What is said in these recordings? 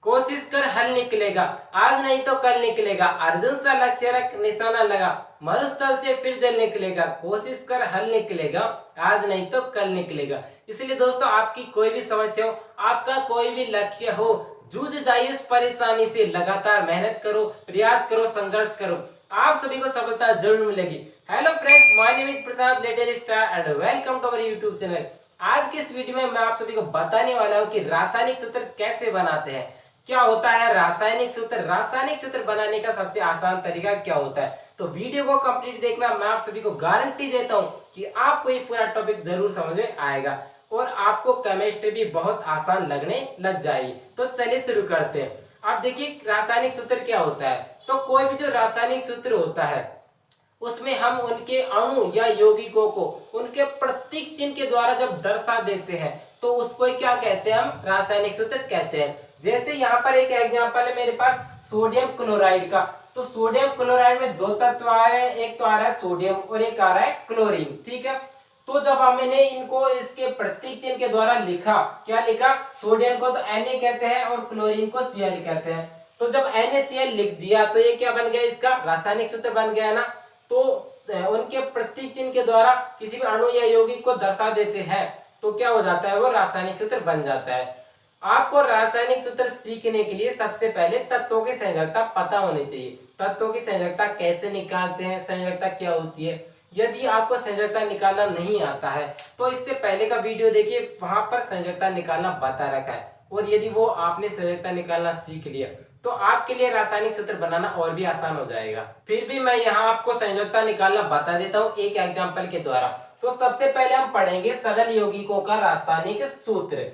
कोशिश कर हल निकलेगा, आज नहीं तो कल निकलेगा। अर्जुन सा लक्ष्य रख निशाना लगा, मरुस्थल से फिर जल निकलेगा। कोशिश कर हल निकलेगा, आज नहीं तो कल निकलेगा। इसलिए दोस्तों आपकी कोई भी समस्या हो, आपका कोई भी लक्ष्य हो, जूझ जाइए उस परेशानी से। लगातार मेहनत करो, प्रयास करो, संघर्ष करो, आप सभी को सफलता जरूर मिलेगी। Hello friends, my name is Prashant little star and welcome to our YouTube channel. आज के इस वीडियो में मैं आप सभी को बताने वाला हूँ कि रासायनिक सूत्र कैसे बनाते हैं, क्या होता है रासायनिक सूत्र, रासायनिक सूत्र बनाने का सबसे आसान तरीका क्या होता है। तो वीडियो को कंप्लीट देखना, मैं आप सभी को गारंटी देता हूँ कि आपको ये पूरा टॉपिक जरूर समझ में आएगा और आपको केमिस्ट्री भी बहुत आसान लगने लग जाएगी। तो चलिए शुरू करते हैं। आप देखिए रासायनिक सूत्र क्या होता है। तो कोई भी जो रासायनिक सूत्र होता है उसमें हम उनके अणु या यौगिकों को उनके प्रतीक चिन्ह के द्वारा जब दर्शा देते हैं तो उसको क्या कहते हैं, हम रासायनिक सूत्र कहते हैं। जैसे यहाँ पर एक एग्जांपल है मेरे पास सोडियम क्लोराइड का। तो सोडियम क्लोराइड में दो तत्व आ रहे हैं, एक तो आ रहा है सोडियम और एक आ रहा है क्लोरीन। ठीक है, तो जब हमने इनको इसके प्रतीक चिन्ह के द्वारा लिखा, क्या लिखा, सोडियम को तो Na कहते हैं और क्लोरीन को Cl कहते हैं। तो जब NaCl लिख दिया तो ये क्या बन गया, इसका रासायनिक सूत्र बन गया ना। तो उनके प्रतीक चिन्ह के द्वारा किसी भी अणु या यौगिक को दर्शा देते हैं तो क्या हो जाता है, वो रासायनिक सूत्र बन जाता है। आपको रासायनिक सूत्र सीखने के लिए सबसे पहले तत्वों की संयोजकता पता होनी चाहिए। तत्वों की संयोजकता कैसे निकालते हैं, संयोजकता क्या होती है। यदि आपको संयोजकता निकालना नहीं आता है तो इससे पहले का वीडियो देखिए, वहां पर संयोजकता निकालना बता रखा है। और यदि वो आपने संयोजकता निकालना सीख लिया तो आपके लिए रासायनिक सूत्र बनाना और भी आसान हो जाएगा। फिर भी मैं यहाँ आपको संयोजकता निकालना बता देता हूँ एक एग्जाम्पल के द्वारा। तो सबसे पहले हम पढ़ेंगे सरल यौगिकों का रासायनिक सूत्र।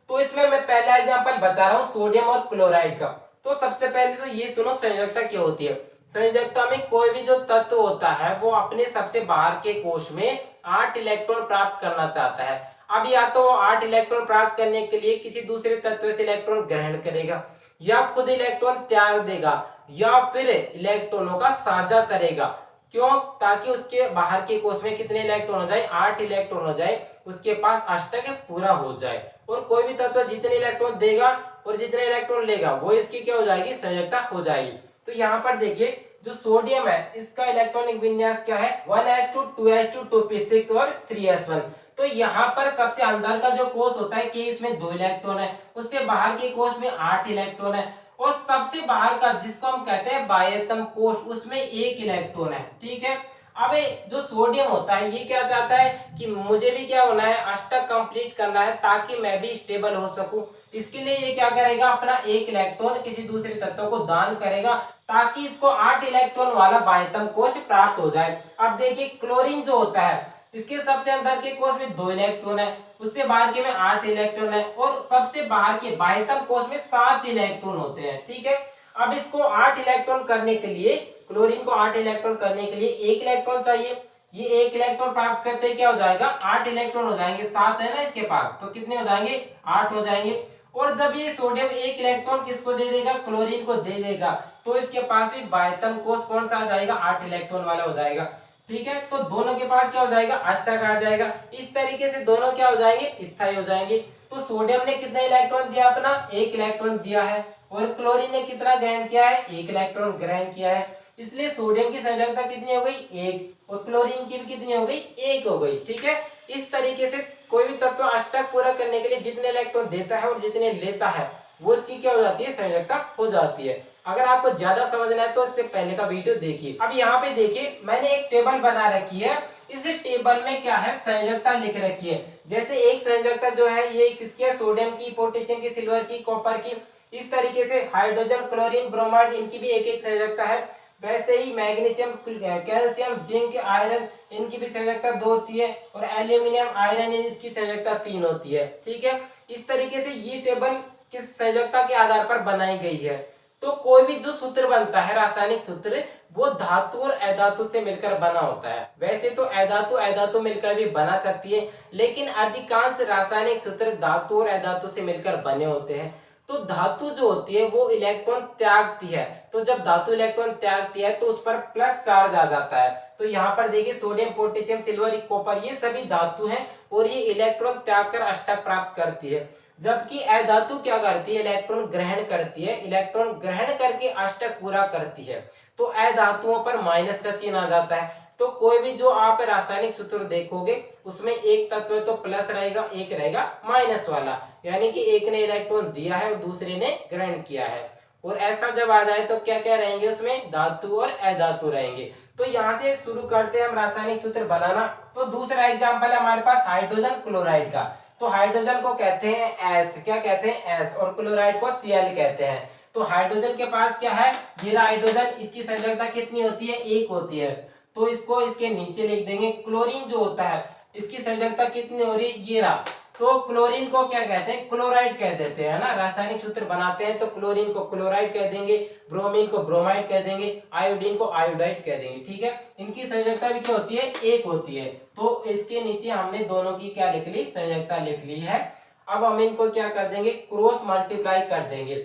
तो इसमें मैं पहला एग्जाम्पल बता रहा हूँ सोडियम और क्लोराइड का। तो सबसे पहले तो ये सुनो संयोजकता क्या होती है। संयोजकता में कोई भी जो तत्व होता है वो अपने सबसे बाहर के कोश में 8 इलेक्ट्रॉन प्राप्त करना चाहता है। अब या तो 8 इलेक्ट्रॉन प्राप्त करने के लिए किसी दूसरे तत्व से इलेक्ट्रॉन ग्रहण करेगा, या खुद इलेक्ट्रॉन त्याग देगा, या फिर इलेक्ट्रॉनों का साझा करेगा। क्यों, ताकि उसके बाहर के कोश में कितने इलेक्ट्रॉन हो जाए, 8 इलेक्ट्रॉन हो जाए, उसके पास अष्टक पूरा हो जाए। और कोई भी तत्व जितने इलेक्ट्रॉन देगा और जितने इलेक्ट्रॉन लेगा वो इसकी क्या हो जाएगी, संयोजकता हो जाएगी। तो यहाँ पर देखिए जो सोडियम है इसका इलेक्ट्रॉनिक विन्यास क्या है, 1s2 2s2 2p6 और 3s1। तो यहाँ पर सबसे अंदर का जो कोश होता है कि इसमें 2 इलेक्ट्रॉन है, उससे बाहर के कोश में 8 इलेक्ट्रॉन है, और सबसे बाहर का जिसको हम कहते हैं बाह्यतम कोश उसमें 1 इलेक्ट्रॉन है। ठीक है, अब जो सोडियम होता है ये क्या चाहता है कि मुझे भी क्या होना है, अष्टक कंप्लीट करना है ताकि मैं भी स्टेबल हो सकूं। इसके लिए ये क्या करेगा, अपना 1 इलेक्ट्रॉन किसी दूसरे तत्व को दान करेगा ताकि इसको 8 इलेक्ट्रॉन वाला बाह्यतम कोश प्राप्त हो जाए। अब देखिए क्लोरीन जो होता है इसके सबसे अंदर के कोश में 2 इलेक्ट्रॉन है, उससे बाहर के में 8 इलेक्ट्रॉन है, और सबसे बाहर के बाह्यतम कोश में 7 इलेक्ट्रॉन होते हैं। ठीक है, अब इसको 8 इलेक्ट्रॉन करने के लिए, क्लोरीन को 8 इलेक्ट्रॉन करने के लिए 1 इलेक्ट्रॉन चाहिए। ये 1 इलेक्ट्रॉन प्राप्त करते क्या हो जाएगा, 8 इलेक्ट्रॉन हो जाएंगे, 7 है ना इसके पास, तो कितने हो जाएंगे, 8 हो जाएंगे। और जब ये सोडियम 1 इलेक्ट्रॉन किसको दे देगा, क्लोरीन को दे देगा, तो इसके पास भी बाह्यतम कोश कौन सा आ जाएगा, 8 इलेक्ट्रॉन वाला हो जाएगा। ठीक है, तो दोनों के पास क्या हो जाएगा, अष्टक आ जाएगा। इस तरीके से दोनों क्या हो जाएंगे, स्थायी हो जाएंगे। तो सोडियम ने कितना इलेक्ट्रॉन दिया, अपना 1 इलेक्ट्रॉन दिया है, और क्लोरीन ने कितना ग्रहण किया है, 1 इलेक्ट्रॉन ग्रहण किया है। इसलिए सोडियम की संयोजकता कितनी हो गई, 1, और क्लोरीन की भी कितनी हो गई, 1 हो गई। ठीक है, इस तरीके से कोई भी तत्व अष्टक पूरा करने के लिए जितने इलेक्ट्रॉन देता है और जितने लेता है वो इसकी क्या हो जाती है, संयोजकता हो जाती है। अगर आपको ज्यादा समझना है तो इससे पहले का वीडियो देखिए। अब यहाँ पे देखिए मैंने एक टेबल बना रखी है, इस टेबल में क्या है, संयोजकता लिख रखी है। जैसे एक संयोजकता जो है ये किसकी है, सोडियम की, पोटेशियम की, सिल्वर की, कॉपर की। इस तरीके से हाइड्रोजन, क्लोरीन, ब्रोमाइड इनकी भी एक एक संयोजकता है। वैसे ही मैग्नीशियम, कैल्शियम, जिंक, आयरन इनकी भी संयोजकता 2 होती है, और एल्यूमिनियम, आयरन इसकी संयोजकता 3 होती है। ठीक है, इस तरीके से ये टेबल किस संयोजकता के आधार पर बनाई गई है। तो कोई भी जो सूत्र बनता है रासायनिक सूत्र वो धातु और अधातु से मिलकर बना होता है। वैसे तो अधातु अधातु मिलकर भी बना सकती है, लेकिन अधिकांश रासायनिक सूत्र धातु और अधातु से मिलकर बने होते हैं। तो धातु जो होती है वो इलेक्ट्रॉन त्यागती है, तो जब धातु इलेक्ट्रॉन त्यागती है तो उस पर प्लस चार्ज आ जाता है। तो यहाँ पर देखिए सोडियम, पोटेशियम, सिल्वर, कॉपर ये सभी धातु हैं और ये इलेक्ट्रॉन त्याग कर अष्टक प्राप्त करती है। जबकि अधातु क्या करती है, इलेक्ट्रॉन ग्रहण करती है, इलेक्ट्रॉन ग्रहण करके अष्टक पूरा करती है। तो अधातुओं पर माइनस का चिन्ह आ जाता है। तो कोई भी जो आप रासायनिक सूत्र देखोगे उसमें एक तत्व तो प्लस रहेगा, एक रहेगा माइनस वाला, यानी कि एक ने इलेक्ट्रॉन दिया है और दूसरे ने ग्रहण किया है। और ऐसा जब आ जाए तो क्या क्या रहेंगे उसमें, धातु और अधातु रहेंगे। तो यहाँ से शुरू करते हैं हम रासायनिक सूत्र बनाना। तो दूसरा एग्जाम्पल है हमारे पास हाइड्रोजन क्लोराइड का। तो हाइड्रोजन को कहते हैं H, क्या कहते हैं H, और क्लोराइड को Cl कहते हैं। तो हाइड्रोजन के पास क्या है, ये हाइड्रोजन, इसकी संयोजकता कितनी होती है, 1 होती है। तो इसको इसके नीचे लिख देंगे। क्लोरीन जो होता है इसकी संयोजकता कितनी हो रही है, ये रहा। तो क्लोरीन को क्या कहते हैं, क्लोराइड कह देते हैं ना। रासायनिक सूत्र बनाते हैं तो क्लोरीन को क्लोराइड कह देंगे, ब्रोमीन को ब्रोमाइड कह देंगे, आयोडीन को आयोडाइड कह देंगे। ठीक है, इनकी संयोजकता भी क्या होती है, 1 होती है। तो इसके नीचे हमने दोनों की क्या लिख ली, संयोजकता लिख ली है। अब हम इनको क्या कर देंगे, क्रॉस मल्टीप्लाई कर देंगे।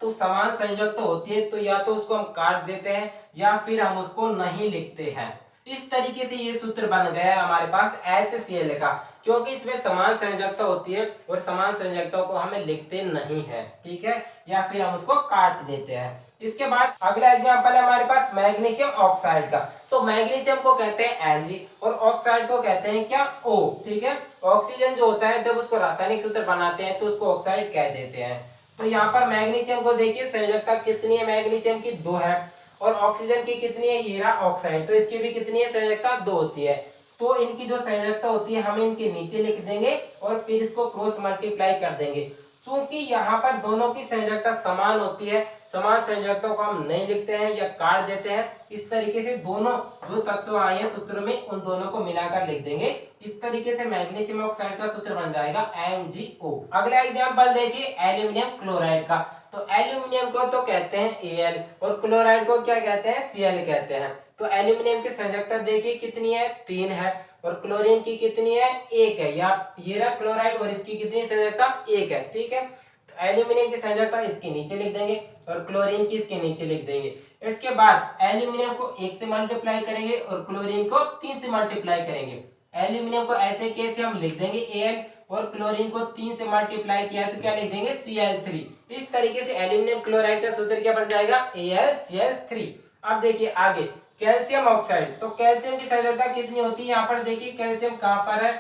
तो समान संयोजकता होती है तो या तो उसको हम काट देते हैं या फिर हम उसको नहीं लिखते हैं। इस तरीके से ये सूत्र बन गया है हमारे पास HCl का, क्योंकि इसमें समान संयोजकता होती है और समान संयोजकता को हमें लिखते नहीं है। ठीक है, या फिर हम उसको काट देते हैं। इसके बाद अगला एग्जांपल है हमारे पास मैग्नीशियम ऑक्साइड का। तो मैग्नीशियम को कहते हैं Mg और ऑक्साइड को कहते हैं क्या, O। ठीक है, ऑक्सीजन जो होता है जब उसको रासायनिक सूत्र बनाते हैं तो उसको ऑक्साइड कह देते हैं। तो यहाँ पर मैग्नीशियम को देखिए संयोजकता कितनी है, मैग्नीशियम की 2 है और ऑक्सीजन की कितनी है, ये रहा ऑक्साइड, तो इसकी भी कितनी है, संयोजकता 2 होती है। तो इनकी जो संयोजकता होती है हम इनके नीचे लिख देंगे और फिर इसको क्रॉस मल्टीप्लाई कर देंगे। चूंकि यहाँ पर दोनों की संयोजकता समान होती है, समान संयोजकता को हम नहीं लिखते हैं या काट देते हैं। इस तरीके से दोनों जो तत्व आए हैं सूत्र में उन दोनों को मिलाकर लिख देंगे। इस तरीके से मैग्नीशियम ऑक्साइड का सूत्र बन जाएगा MgO। अगला एग्जांपल देखिए एल्यूमिनियम क्लोराइड का। तो एल्यूमिनियम को तो कहते हैं Al और क्लोराइड को क्या कहते हैं, Cl कहते हैं। तो एल्यूमिनियम की संयोजकता देखिए कितनी है, 3 है और क्लोरीन की कितनी है, 1 है। या ये रहा क्लोराइड और इसकी कितनी संयोजकता, 1 है। ठीक है, तो एल्यूमिनियम की संयोजकता इसके नीचे लिख देंगे और क्लोरीन की इसके नीचे लिख देंगे। इसके बाद एल्यूमिनियम को 1 से मल्टीप्लाई करेंगे और क्लोरीन को 3 से मल्टीप्लाई करेंगे। एल्यूमिनियम को ऐसे कैसे हम लिख देंगे Al और क्लोरीन को 3 से मल्टीप्लाई किया तो क्या लिख देंगे, Cl3। इस तरीके से एल्यूमिनियम क्लोराइड का सूत्र क्या बन जाएगा, AlCl3। अब देखिए आगे कैल्शियम ऑक्साइड। तो कैल्शियम की संयोजकता कितनी होती है, यहाँ पर देखिए कैल्शियम कहाँ पर है,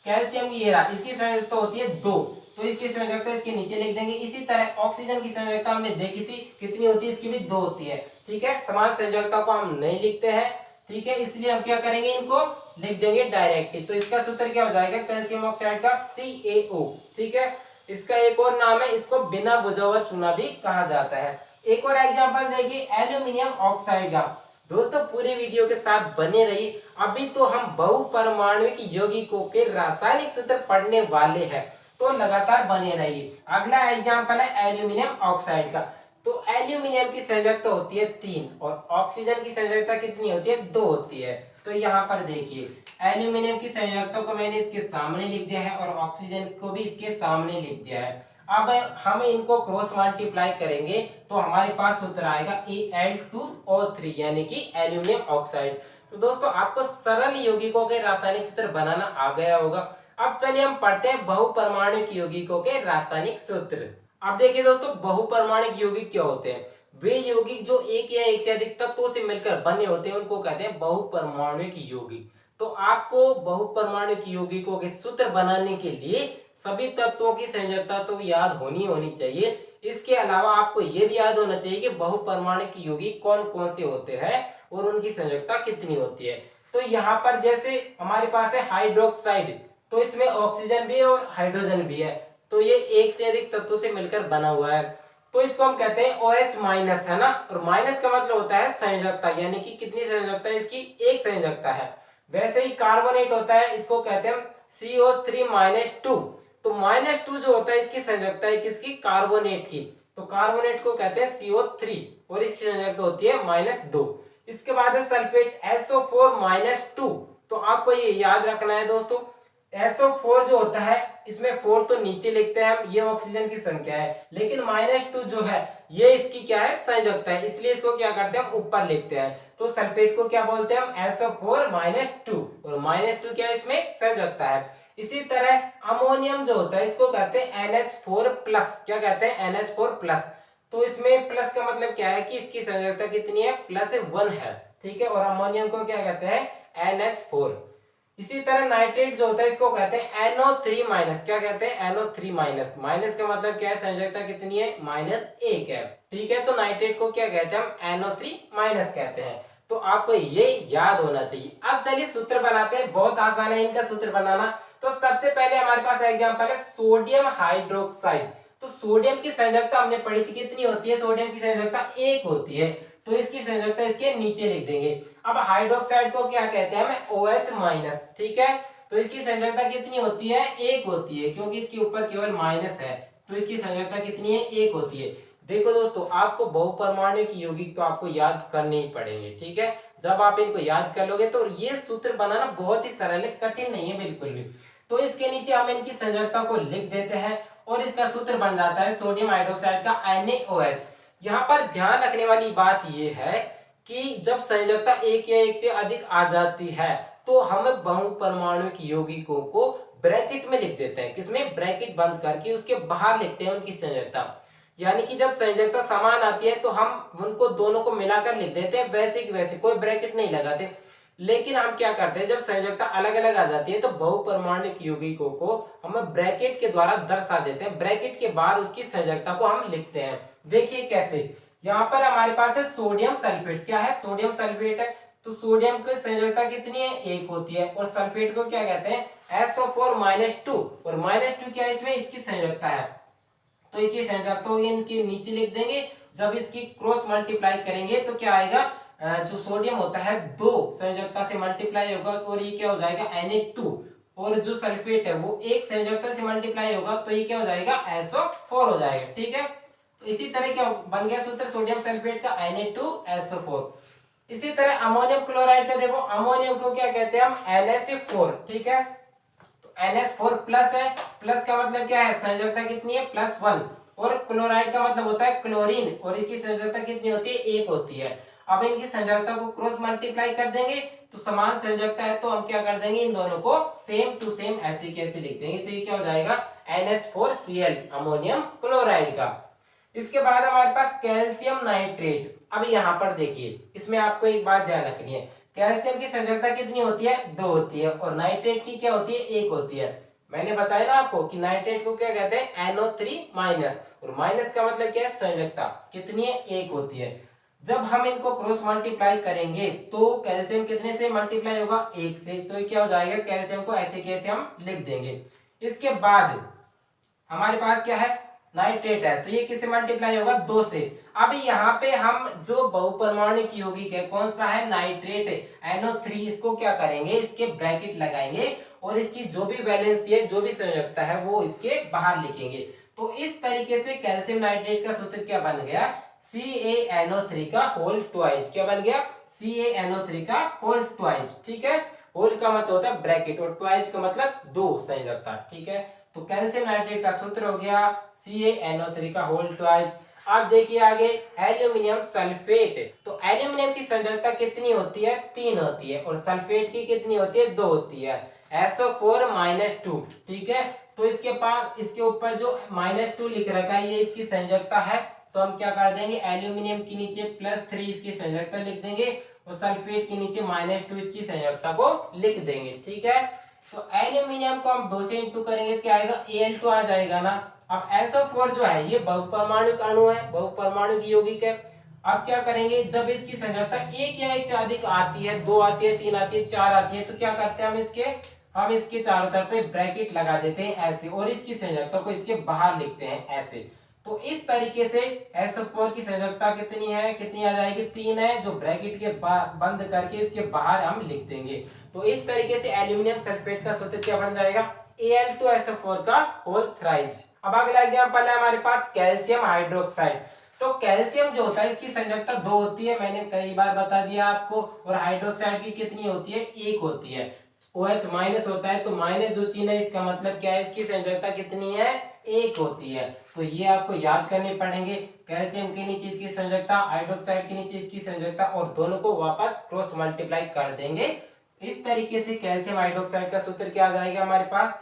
कैल्शियम की ये रहा, इसकी संयोजकता होती है 2। तो इसकी संयोजकता इसके नीचे लिख देंगे। इसी तरह ऑक्सीजन की संयोजकता हमने देखी थी कितनी होती है, इसकी भी 2 होती है। ठीक है, समान संयोजकता को हम नहीं लिखते हैं। ठीक है, इसलिए हम क्या करेंगे, इनको लिख देंगे डायरेक्टली। तो इसका सूत्र क्या हो जाएगा, कैल्शियम ऑक्साइड का CaO। ठीक है, इसका एक और नाम है, इसको बिना बुझा हुआ चूना भी कहा जाता है। एक और एग्जांपल देखिए एल्यूमिनियम ऑक्साइड का। दोस्तों पूरे वीडियो के साथ बने रहिए, अभी तो हम बहुपरमाणुक यौगिकों के रासायनिक सूत्र पढ़ने वाले हैं, तो लगातार बने रहिए। अगला एग्जांपल है एल्यूमिनियम ऑक्साइड का। तो एल्यूमिनियम की संयोजकता होती है 3 और ऑक्सीजन की संयोजकता कितनी होती है, 2 होती है। तो यहाँ पर देखिए एल्यूमिनियम की संयोजकता को मैंने इसके सामने लिख दिया है और ऑक्सीजन को भी इसके सामने लिख दिया है। अब हम इनको क्रॉस मल्टीप्लाई करेंगे तो हमारे पास सूत्र आएगा Al2O3 यानी कि एल्यूमिनियम ऑक्साइड। तो दोस्तों आपको सरल यौगिकों के रासायनिक सूत्र बनाना आ गया होगा। अब चलिए हम पढ़ते हैं बहुपरमाणुक यौगिकों के रासायनिक सूत्र। अब देखिए दोस्तों बहुपरमाणुक यौगिक क्या होते हैं, वे यौगिक जो एक या एक से अधिक तत्वों से मिलकर बने होते हैं उनको कहते हैं बहुपरमाणुक यौगिक। तो आपको बहुपरमाणुक यौगिकों के सूत्र बनाने के लिए सभी तत्वों की संयोजकता तो याद होनी चाहिए। इसके अलावा आपको ये भी याद होना चाहिए कि बहुपरमाणुक यौगिक कौन कौन से होते हैं और उनकी संयोजकता कितनी होती है। तो यहाँ पर जैसे हमारे पास है हाइड्रोक्साइड, तो इसमें ऑक्सीजन भी है और हाइड्रोजन भी है, तो ये एक से अधिक तत्वों से मिलकर बना हुआ है। तो इसको हम कहते हैं OH माइनस, है ना। और माइनस का मतलब होता है संयोजकता, यानी कि कितनी संयोजकता है इसकी, एक संयोजकता है। वैसे ही कार्बोनेट होता है, इसको कहते हैं CO3-2। तो -2 जो होता है इसकी संयोजकता है किसकी, कार्बोनेट की। तो कार्बोनेट को कहते हैं CO3 और इसकी संयोजकता होती है -2। इसके बाद है सल्फेट SO4-2। तो आपको ये याद रखना है दोस्तों, SO4 जो होता है इसमें 4 तो नीचे लिखते हैं हम, ये ऑक्सीजन की संख्या है, लेकिन -2 जो है ये इसकी क्या है, संयोजकता है, इसलिए इसको क्या करते हैं हम ऊपर लिखते हैं। तो सल्फेट को क्या बोलते हैं हम, SO4-2 और -2 क्या है इसमें संयोजकता है। इसी तरह अमोनियम जो होता है इसको कहते हैं NH4 प्लस। क्या कहते हैं? NH4 plus. तो इसमें प्लस का मतलब क्या है कि इसकी संयोजकता कितनी है? +1 है। ठीक है, और अमोनियम को क्या कहते हैं? NH4। इसी तरह नाइट्रेट जो होता है इसको कहते हैं NO3 माइनस। क्या कहते हैं? NO3 minus. माइनस का मतलब क्या है? संयोजकता कितनी है? -1 है। ठीक है, तो नाइट्रेट को क्या कहते हैं? हम NO3 माइनस कहते हैं। तो आपको ये याद होना चाहिए। अब चलिए सूत्र बनाते हैं, बहुत आसान है इनका सूत्र बनाना। तो सबसे पहले हमारे पास एग्जांपल है सोडियम हाइड्रोक्साइड। तो सोडियम की संयोजकता हमने पढ़ी थी, कितनी होती है? सोडियम की संयोजकता 1 होती है। तो इसकी संयोजकता इसके नीचे लिख देंगे। अब हाइड्रोक्साइड को क्या कहते हैं? हमें OH माइनस। ठीक है, तो इसकी संयोजकता कितनी होती है? 1 होती है, क्योंकि इसके ऊपर केवल माइनस है। तो इसकी संयोजकता कितनी है? 1 होती है। देखो दोस्तों, आपको बहुपरमाणु की यौगिक तो आपको याद करने ही पड़ेंगे। ठीक है, जब आप इनको याद कर लोगे तो ये सूत्र बनाना बहुत ही सरल है, कठिन नहीं है बिल्कुल भी। तो इसके नीचे हम इनकी संयोजकता को लिख देते हैं और इसका सूत्र बन जाता है सोडियम हाइड्रोक्साइड का NaOH। यहाँ पर ध्यान रखने वाली बात यह है कि जब संयोजकता 1 या 1 से अधिक आ जाती है तो हम बहुपरमाणु की यौगिकों को ब्रैकेट में लिख देते हैं। किसमें? ब्रैकेट बंद करके उसके बाहर लिखते हैं उनकी संयोजकता। यानी कि जब संयोजकता समान आती है तो हम उनको दोनों को मिलाकर लिख देते हैं वैसे की वैसे, कोई ब्रैकेट नहीं लगाते। लेकिन हम क्या करते हैं, जब संयोजकता अलग अलग आ जाती है तो बहुपरमाणुक यौगिकों को हम ब्रैकेट के द्वारा दर्शा देते हैं। ब्रैकेट के बाहर उसकी संयोजकता को हम लिखते हैं। देखिए कैसे, यहाँ पर हमारे पास है सोडियम सल्फेट। क्या है? सोडियम सल्फेट है। तो सोडियम की संयोजकता कितनी है? 1 होती है। और सल्फेट को क्या कहते हैं? SO4-2। और -2 क्या है इसमें? इसकी संयोजकता है। तो इसकी संयोजकता तो इनके नीचे लिख देंगे। जब इसकी क्रॉस मल्टीप्लाई करेंगे तो क्या आएगा? जो सोडियम होता है 2 संयोजकता से मल्टीप्लाई होगा और ये क्या हो जाएगा? Na2। और जो सल्फेट है वो 1 संयोजकता से मल्टीप्लाई होगा तो ये क्या हो जाएगा? SO4 हो जाएगा। ठीक है, तो इसी तरह क्या बन गया सूत्र सोडियम सल्फेट का? Na2SO4। इसी तरह अमोनियम क्लोराइड का देखो, अमोनियम को क्या कहते हैं हम? NH4। ठीक है, NH4 प्लस है। प्लस का मतलब क्या है? संयोजकता कितनी है? +1। और क्लोराइड का मतलब होता है क्लोरीन, और इसकी संयोजकता कितनी होती है? 1 होती है। अब इनकी संयोजकता को क्रॉस मल्टीप्लाई कर देंगे तो समान संयोजकता है तो हम क्या कर देंगे? इन दोनों को सेम टू सेम ऐसे कैसे लिख देंगे। तो ये क्या हो जाएगा? NH4Cl अमोनियम क्लोराइड का। इसके बाद हमारे पास कैल्शियम नाइट्रेट। अब यहाँ पर देखिए, इसमें आपको एक बात ध्यान रखनी है। कैल्शियम की संयोजकता कितनी होती है? 2 होती है। और नाइट्रेट की क्या होती है? 1 होती है। मैंने बताया ना आपको कि नाइट्रेट को क्या कहते हैं? NO3 minus. और माइनस का मतलब क्या है? संयोजकता कितनी है? 1 होती है। जब हम इनको क्रॉस मल्टीप्लाई करेंगे तो कैल्शियम कितने से मल्टीप्लाई होगा? 1 से। तो ये क्या हो जाएगा? कैल्शियम को ऐसे कैसे हम लिख देंगे। इसके बाद हमारे पास क्या है? नाइट्रेट है। तो ये किससे मल्टीप्लाई होगा? 2 से। अब यहाँ पे हम जो बहुपरमाणुक यौगिक है कौन सा है? Nitrate NO3। इसको क्या करेंगे? इसके ब्रैकेट लगाएंगे और इसकी जो भी वैलेंसी है, जो भी संयोजकता है वो इसके बाहर लिखेंगे। तो इस तरीके से कैल्शियम नाइट्रेट का सूत्र क्या बन गया? CaNO3 का होल ट्वाइस। क्या बन गया? CaNO3 का होल ट्वाइस। ठीक है, होल का मतलब होता है ब्रैकेट और ट्वाइस का मतलब 2 संयोजकता। ठीक है, तो कैल्शियम नाइट्रेट का सूत्र हो गया CaNO3 का होल ट्वाइस। अब देखिए आगे एल्यूमिनियम सल्फेट। तो एल्यूमिनियम की संयोजकता कितनी होती है? 3 होती है। और सल्फेट की कितनी होती है? 2 होती है। SO4-2। ठीक है, तो इसके पास इसके ऊपर जो -2 लिख रखा है ये इसकी संयोजकता है। तो हम क्या कर देंगे? एल्यूमिनियम के नीचे +3 इसकी संयोजकता लिख देंगे और सल्फेट के नीचे -2 इसकी संयोजकता को लिख देंगे। ठीक है, तो एल्यूमिनियम को हम 2 से इंटू करेंगे तो क्या आएगा? Al2 आ जाएगा ना। अब SO4 जो है ये बहुपरमाणुक अणु है, बहुपरमाणुक यौगिक है। अब क्या करेंगे? जब इसकी संयोजकता 1 या 1 से अधिक आती है, 2 आती है, 3 आती है, 4 आती है, तो क्या करते हैं हम इसके चारों तरफ पे ब्रैकेट लगा देते हैं ऐसे, और इसकी संयोजकता को इसके बाहर लिखते हैं ऐसे। तो इस तरीके से SO4 की संयोजकता कितनी है? कितनी आ जाएगी? 3 है, जो ब्रैकेट के बंद करके इसके बाहर हम लिख देंगे। तो इस तरीके से एल्यूमिनियम सल्फेट का सूत्र क्या बन जाएगा? Al2SO4 का होल थ्राइस। अब अगला एग्जांपल है हमारे पास कैल्शियम हाइड्रोक्साइड। तो कैल्शियम जो होता है इसकी संयोजकता 2 होती है, मैंने कई बार बता दिया आपको। और हाइड्रोक्साइड की कितनी होती है? 1 होती है। OH माइनस होता है तो माइनस जो चिन्ह है इसका मतलब क्या है? इसकी संयोजकता कितनी है? 1 होती है। तो ये आपको याद करने पड़ेंगे। कैल्शियम के नीचे इसकी संयोजकता, हाइड्रोक्साइड के नीचे इसकी संयोजकता, और दोनों को वापस क्रॉस मल्टीप्लाई कर देंगे। इस तरीके से कैल्शियम हाइड्रोक्साइड का सूत्र क्या आ जाएगा हमारे पास?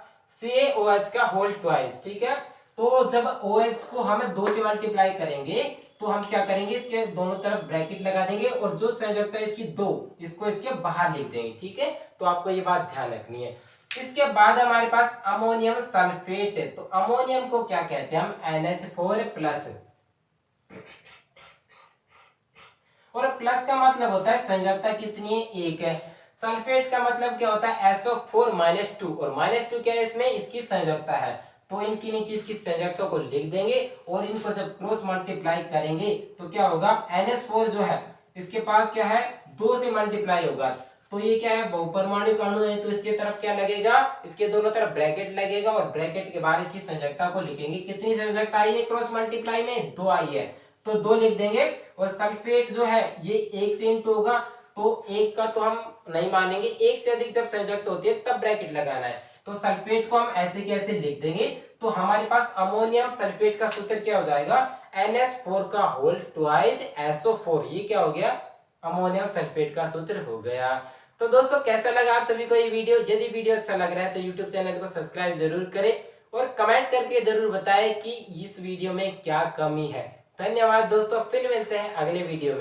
CaOH का होल ट्वाइस, ठीक है। तो जब OH को हम 2 से मल्टीप्लाई करेंगे तो हम क्या करेंगे, इसके दोनों तरफ ब्रैकेट लगा देंगे और जो संयोजकता है इसकी 2, इसको इसके बाहर लिख देंगे, ठीक है। तो आपको ये बात ध्यान रखनी है। इसके बाद हमारे पास अमोनियम सल्फेट है। तो अमोनियम को क्या कहते हैं हम, NH4 प्लस, और प्लस का मतलब होता है संयोजकता कितनी है, 1 है। सल्फेट का मतलब क्या होता है, SO4 -2, और -2 क्या है इसमें, इसकी संयोजकता है। तो इनके नीचे इसकी संयोजकता को लिख देंगे और इनको जब क्रॉस मल्टीप्लाई करेंगे तो क्या होगा, NH4 जो है इसके पास क्या है, 2 से मल्टीप्लाई होगा। तो ये क्या है, बहुपरमाणु अणु है, तो इसके तरफ क्या लगेगा, इसके दोनों तरफ ब्रैकेट लगेगा और ब्रैकेट के बाहर इसकी संयोजकता को लिखेंगे। कितनी संयोजकता आई है क्रॉस मल्टीप्लाई में, 2 आई है, तो 2 लिख देंगे। और सल्फेट जो है ये 1 से इंटू होगा, तो 1 का तो हम नहीं मानेंगे, 1 से अधिक जब संयोजकता होती है तब ब्रैकेट लगाना है। तो सल्फेट को हम ऐसे कैसे लिख देंगे, तो हमारे पास अमोनियम सल्फेट का सूत्र क्या हो जाएगा, NH4 का होल ट्वाइस SO4, ये क्या हो गया, अमोनियम सल्फेट का सूत्र हो गया। तो दोस्तों कैसा लगा आप सभी को ये वीडियो, यदि वीडियो अच्छा लग रहा है तो यूट्यूब चैनल को सब्सक्राइब जरूर करें और कमेंट करके जरूर बताएं कि इस वीडियो में क्या कमी है। धन्यवाद दोस्तों, फिर मिलते हैं अगले वीडियो में।